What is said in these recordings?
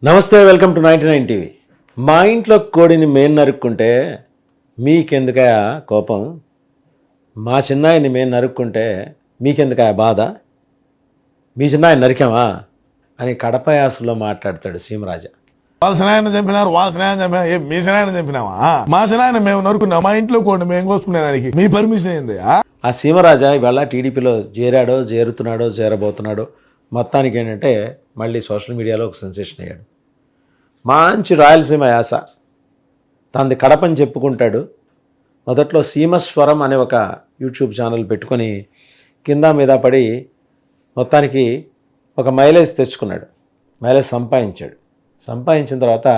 నమస్తే, welcome to 99 TV. మా ఇంట్లో కోడిని మేము నరుక్కుంటే మీకెందుకయా కోపం? మా చిన్నాయన్ని మేము నరుక్కుంటే మీకెందుకయా బాధ? మీ చిన్నాయన్ని నరికామా అని కడప యాసలో మాట్లాడతాడు సీమరాజా. వాళ్ళ సినాయన చంపినారు, వాళ్ళ సినాయన చంపినా, మీ సినాయన చంపినావా? మా సినాయన మేము నరుకున్నాం, మా ఇంట్లో కోడి మేము కోసుకునేదానికి మీ పర్మిషన్ ఏంది? ఆ సీమరాజా ఇవాళ టీడీపీలో చేరుతున్నాడో చేరబోతున్నాడో, మొత్తానికి ఏంటంటే మళ్ళీ సోషల్ మీడియాలో ఒక సెన్సేషన్ అయ్యాడు. మంచి రాయలసీమ యాస, తనది కడపని చెప్పుకుంటాడు. మొదట్లో సీమస్వరం అనే ఒక యూట్యూబ్ ఛానల్ పెట్టుకొని కింద మీద పడి మొత్తానికి ఒక మైలేజ్ తెచ్చుకున్నాడు, మైలేజ్ సంపాదించిన తర్వాత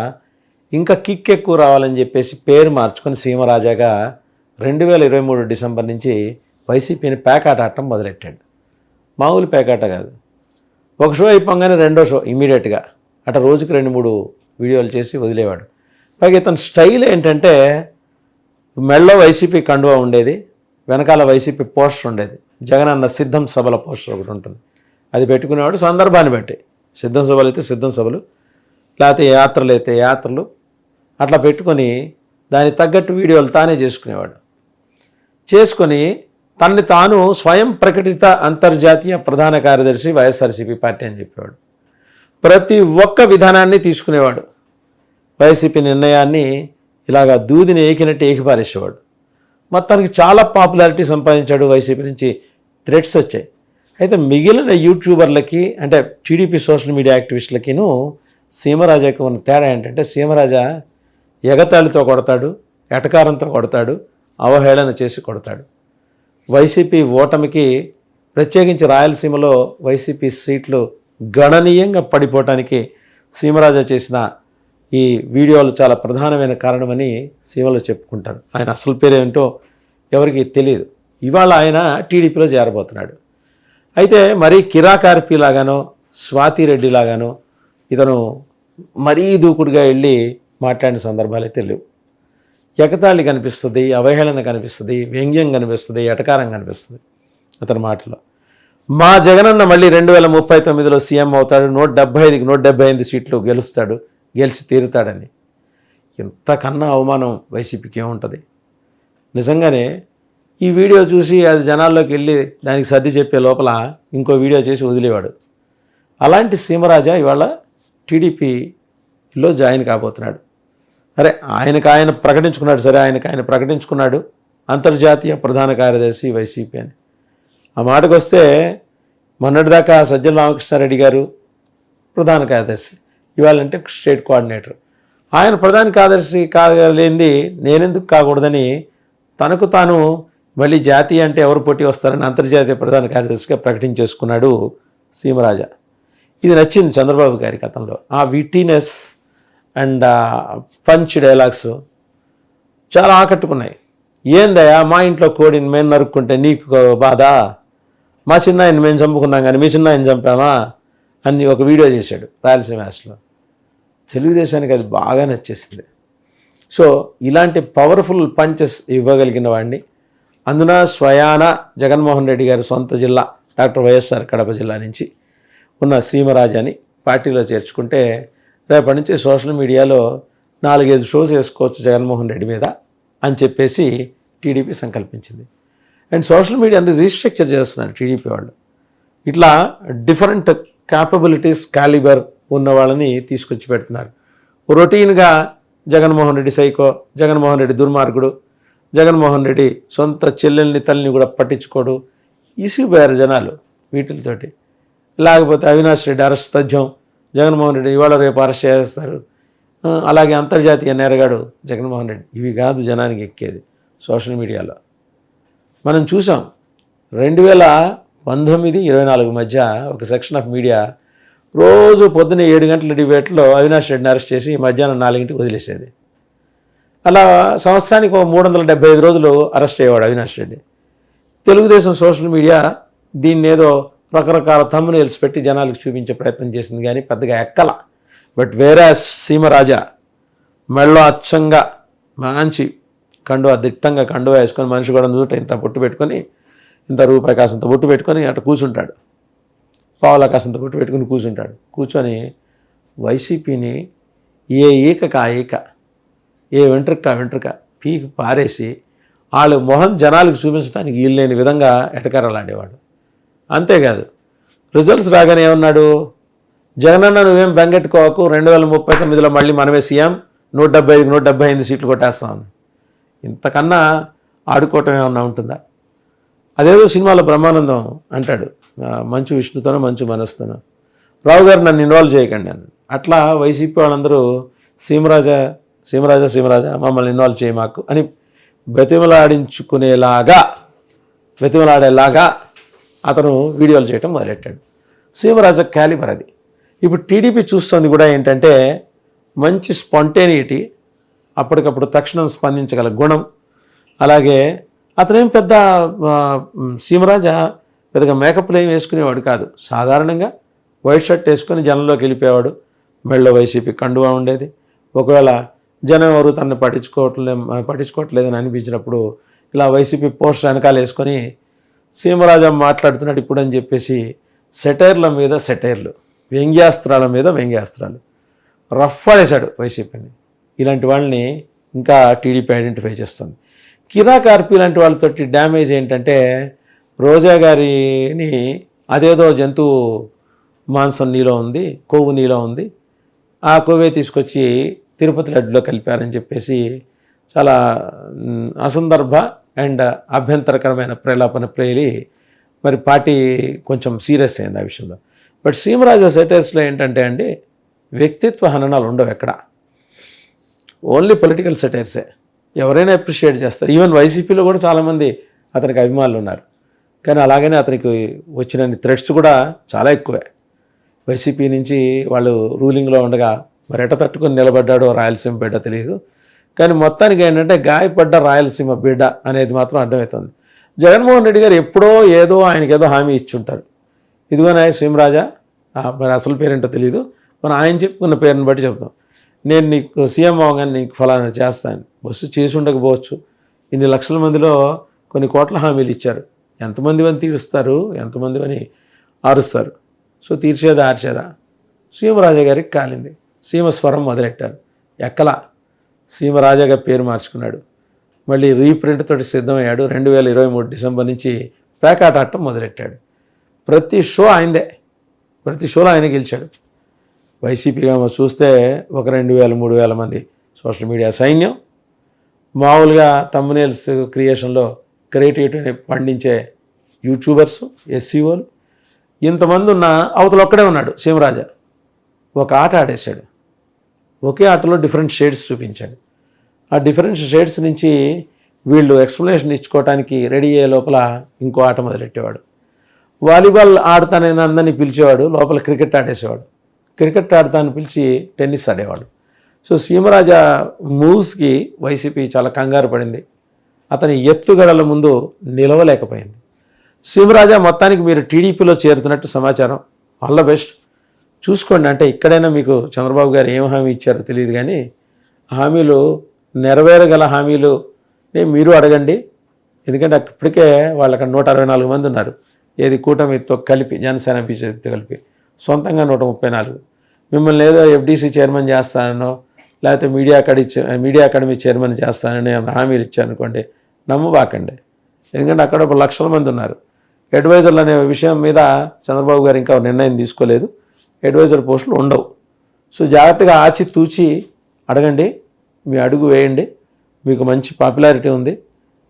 ఇంకా కిక్ ఎక్కువ రావాలని చెప్పేసి పేరు మార్చుకొని సీమరాజాగా 2023 డిసెంబర్ నుంచి వైసీపీని పేకాట ఆడటం మొదలెట్టాడు. మామూలు పేకాట కాదు, ఒక షో అయిపోగానే రెండో షో ఇమీడియట్గా అట రోజుకి 2-3 వీడియోలు చేసి వదిలేవాడు. పైగా ఇతని స్టైల్ ఏంటంటే మెడలో వైసీపీ కండువా ఉండేది, వెనకాల వైసీపీ పోస్టర్ ఉండేది, జగనన్న సిద్ధం సభల పోస్టర్ ఒకటి ఉంటుంది, అది పెట్టుకునేవాడు. సందర్భాన్ని బట్టి సిద్ధం సభలు అయితే సిద్ధం సభలు, లేకపోతే యాత్రలు అయితే యాత్రలు, అట్లా పెట్టుకొని దానికి తగ్గట్టు వీడియోలు తానే చేసుకొని తనని తాను స్వయం ప్రకటిత అంతర్జాతీయ ప్రధాన కార్యదర్శి వైఎస్ఆర్సీపీ పార్టీ అని చెప్పేవాడు. ప్రతి ఒక్క విధానాన్ని తీసుకునేవాడు, వైసీపీ నిర్ణయాన్ని ఇలాగా దూదిని ఏకినట్టు ఏకిపారేసేవాడు. మొత్తానికి చాలా పాపులారిటీ సంపాదించాడు. వైసీపీ నుంచి థ్రెట్స్ వచ్చాయి. అయితే మిగిలిన యూట్యూబర్లకి, అంటే టీడీపీ సోషల్ మీడియా యాక్టివిస్టులకిను సీమరాజాకి ఉన్న తేడా ఏంటంటే, సీమరాజా ఎగతాళితో కొడతాడు, ఎటకారంతో కొడతాడు, అవహేళన చేసి కొడతాడు. వైసీపీ ఓటమికి, ప్రత్యేకించి రాయలసీమలో వైసీపీ సీట్లు గణనీయంగా పడిపోవటానికి సీమరాజా చేసిన ఈ వీడియోలు చాలా ప్రధానమైన కారణమని సీమలో చెప్పుకుంటారు. ఆయన అసలు పేరేంటో ఎవరికి తెలియదు. ఇవాళ ఆయన టీడీపీలో చేరబోతున్నాడు. అయితే మరీ కిరాకార్పి లాగానో స్వాతిరెడ్డి లాగానో ఇతను మరీ దూకుడుగా వెళ్ళి మాట్లాడిన సందర్భాలు అయితే లేవు. ఎగతాళి కనిపిస్తుంది, అవహేళన కనిపిస్తుంది, వ్యంగ్యం కనిపిస్తుంది, ఎటకారం కనిపిస్తుంది అతని మాటలో. మా జగనన్న మళ్ళీ 2039లో సీఎం అవుతాడు, 175కి 175 సీట్లు గెలుస్తాడు, గెలిచి తీరుతాడని. ఇంతకన్నా అవమానం వైసీపీకి ఏముంటుంది? నిజంగానే ఈ వీడియో చూసి అది జనాల్లోకి వెళ్ళి దానికి సర్ది చెప్పే లోపల ఇంకో వీడియో చేసి వదిలేవాడు. అలాంటి సీమరాజా ఇవాళ టీడీపీలో జాయిన్ కాబోతున్నాడు. అరే ఆయన ప్రకటించుకున్నాడు, సరే ఆయన ప్రకటించుకున్నాడు అంతర్జాతీయ ప్రధాన కార్యదర్శి వైసీపీ అని. ఆ మాటకు వస్తే మొన్నటిదాకా సజ్జల రామకృష్ణారెడ్డి గారు ప్రధాన కార్యదర్శి, ఇవాళంటే స్టేట్ కోఆర్డినేటర్. ఆయన ప్రధాన కార్యదర్శి కాలేంది నేనెందుకు కాకూడదని తనకు తాను మళ్ళీ జాతీయ అంటే ఎవరు పోటీ వస్తారని అంతర్జాతీయ ప్రధాన కార్యదర్శిగా ప్రకటించేసుకున్నాడు సీమరాజా. ఇది నచ్చింది చంద్రబాబు గారి గతంలో. ఆ విటీనెస్ అండ్ పంచ్ డైలాగ్స్ చాలా ఆకట్టుకున్నాయి. ఏందయ్యా, మా ఇంట్లో కోడిని మేము నరుక్కుంటే నీకు బాధ? మా చిన్నాయన్ని మేము చంపుకున్నాం కానీ మీ చిన్నాయన్ని చంపామా అని ఒక వీడియో చేశాడు రాయలసీమ యాసలో. తెలుగుదేశానికి అది బాగా నచ్చేసింది. సో ఇలాంటి పవర్ఫుల్ పంచెస్ ఇవ్వగలిగిన వాడిని, అందున స్వయాన జగన్మోహన్ రెడ్డి గారి సొంత జిల్లా డాక్టర్ వైఎస్ఆర్ కడప జిల్లా నుంచి ఉన్న సీమరాజాని పార్టీలో చేర్చుకుంటే రేపటి నుంచి సోషల్ మీడియాలో 4-5 షోస్ వేసుకోవచ్చు జగన్మోహన్ రెడ్డి మీద అని చెప్పేసి టీడీపీ సంకల్పించింది. అండ్ సోషల్ మీడియాని రీస్ట్రక్చర్ చేస్తున్నారు టీడీపీ వాళ్ళు. ఇట్లా డిఫరెంట్ క్యాపబిలిటీస్, క్యాలిబర్ ఉన్న వాళ్ళని తీసుకొచ్చి పెడుతున్నారు. రొటీన్గా జగన్మోహన్ రెడ్డి సైకో, జగన్మోహన్ రెడ్డి దుర్మార్గుడు, జగన్మోహన్ రెడ్డి సొంత చెల్లెల్ని తల్లిని కూడా పట్టించుకోడు, ఇసిగిపోయారు జనాలు వీటితోటి. లేకపోతే అవినాష్ రెడ్డి అరెస్ట్ తథ్యం, జగన్మోహన్ రెడ్డి ఇవాళ రేపు అరెస్ట్ చేస్తారు, అలాగే అంతర్జాతీయ నేరగాడు జగన్మోహన్ రెడ్డి. ఇవి కాదు జనానికి ఎక్కేది సోషల్ మీడియాలో. మనం చూసాం 2019-24 మధ్య ఒక సెక్షన్ ఆఫ్ మీడియా రోజు పొద్దున్న 7 గంటల డిబేట్లో అవినాష్ రెడ్డిని అరెస్ట్ చేసి మధ్యాహ్నం 4ంటికి వదిలేసేది. అలా సంవత్సరానికి 375 రోజులు అరెస్ట్ అయ్యేవాడు అవినాష్ రెడ్డి. తెలుగుదేశం సోషల్ మీడియా దీన్ని ఏదో రకరకాల థంబ్నెయిల్స్ పెట్టి జనాలకు చూపించే ప్రయత్నం చేసింది కానీ పెద్దగా ఎక్కల. బట్ వేరే సీమరాజా మెళ్ళో అచ్చంగా మంచి కండువా, దిట్టంగా కండువా వేసుకొని, మనిషి కూడా చూట ఇంత బొట్టు పెట్టుకొని, ఇంత రూపాయి కాసంత బొట్టు పెట్టుకొని అటు కూర్చుంటాడు. పావులా కాసంత బొట్టు పెట్టుకుని కూర్చుంటాడు. కూర్చొని వైసీపీని ఏ ఈకక ఆ ఈక, ఏ వెంట్రుక ఆ వెంట్రుక పీకి పారేసి వాళ్ళు మొహం జనాలకు చూపించడానికి వీల్లేని విధంగా ఎటకరాలాడేవాడు. అంతేకాదు రిజల్ట్స్ రాగానే ఏమన్నాడు, జగనన్న నువ్వేం బెంగెట్టుకోకు, 2039లో మళ్ళీ మనమే సీఎం, 175కి 175 సీట్లు కొట్టేస్తాం. ఇంతకన్నా ఆడుకోవటం ఏమన్నా ఉంటుందా? అదేదో సినిమాలో బ్రహ్మానందం అంటాడు, మంచు విష్ణుతోనో మంచు మనస్తోనో, రావు గారు నన్ను ఇన్వాల్వ్ చేయకండి అని. అట్లా వైసీపీ వాళ్ళందరూ సీమరాజా మమ్మల్ని ఇన్వాల్వ్ చేయ మాకు అని బతిమలాడేలాగా అతను వీడియోలు చేయటం మొదలెట్టాడు. సీమరాజా క్యాలిబర్ అది. ఇప్పుడు టీడీపీ చూస్తుంది కూడా ఏంటంటే మంచి స్పాంటేనిటీ, అప్పటికప్పుడు తక్షణం స్పందించగల గుణం. అలాగే అతనేం పెద్ద సీమరాజా పెద్దగా మేకప్లు ఏం వేసుకునేవాడు కాదు. సాధారణంగా వైట్ షర్ట్ వేసుకొని జనంలోకి వెళ్ళిపోయేవాడు. మెడలో వైసీపీ కండువా ఉండేది. ఒకవేళ జనం ఎవరు తనని పట్టించుకోవట్లేదని అనిపించినప్పుడు ఇలా వైసీపీ పోస్టర్ వెనకాల వేసుకొని సీమరాజా మాట్లాడుతున్నాడు ఇప్పుడు అని చెప్పేసి సెటైర్ల మీద సెటైర్లు, వ్యంగ్యాస్త్రాల మీద వ్యంగ్యాస్త్రాలు రఫ్ ఆడేశాడు వైసీపీని. ఇలాంటి వాళ్ళని ఇంకా టీడీపీ ఐడెంటిఫై చేస్తుంది. కిరా కార్పి లాంటి వాళ్ళతోటి డ్యామేజ్ ఏంటంటే రోజా గారిని అదేదో జంతువు మాంసం నీలో ఉంది, కొవ్వు నీలో ఉంది, ఆ కొవ్వే తీసుకొచ్చి తిరుపతి లడ్డులో కలిపారని చెప్పేసి చాలా అసందర్భ అండ్ అభ్యంతరకరమైన ప్రలాపన ప్రేరి మరి పార్టీ కొంచెం సీరియస్ అయింది ఆ విషయంలో. బట్ సీమరాజా సెటైర్స్లో ఏంటంటే అండి వ్యక్తిత్వ హననాలు ఉండవు ఎక్కడ, ఓన్లీ పొలిటికల్ సెటైర్సే. ఎవరైనా అప్రిషియేట్ చేస్తారు. ఈవెన్ వైసీపీలో కూడా చాలామంది అతనికి అభిమానులు ఉన్నారు. కానీ అలాగనే అతనికి వచ్చిన థ్రెట్స్ కూడా చాలా ఎక్కువే. వైసీపీ నుంచి వాళ్ళు రూలింగ్లో ఉండగా మరి ఎట తట్టుకొని నిలబడ్డాడో రాయలసీమ బిడ్డ తెలియదు. కానీ మొత్తానికి ఏంటంటే గాయపడ్డ రాయలసీమ బిడ్డ అనేది మాత్రం అర్థమవుతుంది. జగన్మోహన్ రెడ్డి గారు ఎప్పుడో ఏదో ఆయనకి ఏదో హామీ ఇచ్చుంటారు. ఇదిగోనా సీమరాజా, మరి అసలు పేరేంటో తెలియదు, మనం ఆయన చెప్పుకున్న పేరుని బట్టి చెప్తాం. నేను నీకు సీఎం అవగానే నీకు ఫలానా చేస్తాను. బస్సు చేసి ఉండకపోవచ్చు, ఇన్ని లక్షల మందిలో కొన్ని కోట్ల హామీలు ఇచ్చారు. ఎంతమంది అని తీరుస్తారు, ఎంతమంది అని ఆరుస్తారు. సో తీర్చేదా ఆర్చేదా సీమరాజా గారికి కాలింది. సీమ స్వరం మొదలెట్టారు. ఎక్కలా సీమరాజాగా పేరు మార్చుకున్నాడు. మళ్ళీ రీప్రింట్ తోటి సిద్ధమయ్యాడు. 2023 డిసెంబర్ నుంచి పేకాట ఆడటం మొదలెట్టాడు. ప్రతి షో ఆయనదే, ప్రతి షోలో ఆయన గెలిచాడు. వైసీపీగా చూస్తే ఒక 2000-3000 మంది సోషల్ మీడియా సైన్యం, మామూలుగా థంబ్నెయిల్స్ క్రియేషన్లో క్రియేటివిటీని పండించే యూట్యూబర్స్, ఎస్సీఓలు, ఇంతమంది ఉన్న అవతల ఒక్కడే ఉన్నాడు సీమరాజా. ఒక ఆట ఆడేశాడు. ఒకే ఆటలో డిఫరెంట్ షేడ్స్ చూపించాడు. ఆ డిఫరెంట్ షేడ్స్ నుంచి వీళ్ళు ఎక్స్ప్లెనేషన్ ఇచ్చుకోవడానికి రెడీ అయ్యే లోపల ఇంకో ఆట మొదలెట్టేవాడు. వాలీబాల్ ఆడతానని అందరినీ పిలిచేవాడు, లోపల క్రికెట్ ఆడేసేవాడు. క్రికెట్ ఆడతానని పిలిచి టెన్నిస్ ఆడేవాడు. సో సీమరాజా మూవ్స్కి వైసీపీ చాలా కంగారు పడింది. అతని ఎత్తుగడల ముందు నిలవలేకపోయింది. సీమరాజా మొత్తానికి మీరు టీడీపీలో చేరుతున్నట్టు సమాచారం. All the best. చూసుకోండి. అంటే ఇక్కడైనా మీకు చంద్రబాబు గారు ఏం హామీ ఇచ్చారో తెలియదు, కానీ హామీలు నెరవేరగల హామీలు మీరు అడగండి. ఎందుకంటే ఇప్పటికే వాళ్ళకి 164 మంది ఉన్నారు. ఏది కూటమితో కలిపి, జనసేన బీజేపీతో కలిపి సొంతంగా 134. మిమ్మల్ని ఏదో ఎఫ్డీసీ చైర్మన్ చేస్తానో లేకపోతే మీడియా అకాడమీ చైర్మన్ చేస్తానని హామీలు ఇచ్చారనుకోండి, నమ్మబాకండి. ఎందుకంటే అక్కడ 1 లక్షల మంది ఉన్నారు. అడ్వైజర్లు అనే విషయం మీద చంద్రబాబు గారు ఇంకా నిర్ణయం తీసుకోలేదు. అడ్వైజర్ పోస్టులు ఉండవు. సో జాగ్రత్తగా ఆచితూచి అడగండి, మీ అడుగు వేయండి. మీకు మంచి పాపులారిటీ ఉంది.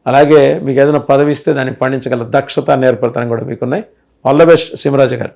అలాగే మీకు ఏదైనా పదవి ఇస్తే దాన్ని పండించగల దక్షత, నేర్పడతాను కూడా మీకున్నాయి. ఆల్ ద బెస్ట్ సీమరాజా గారు.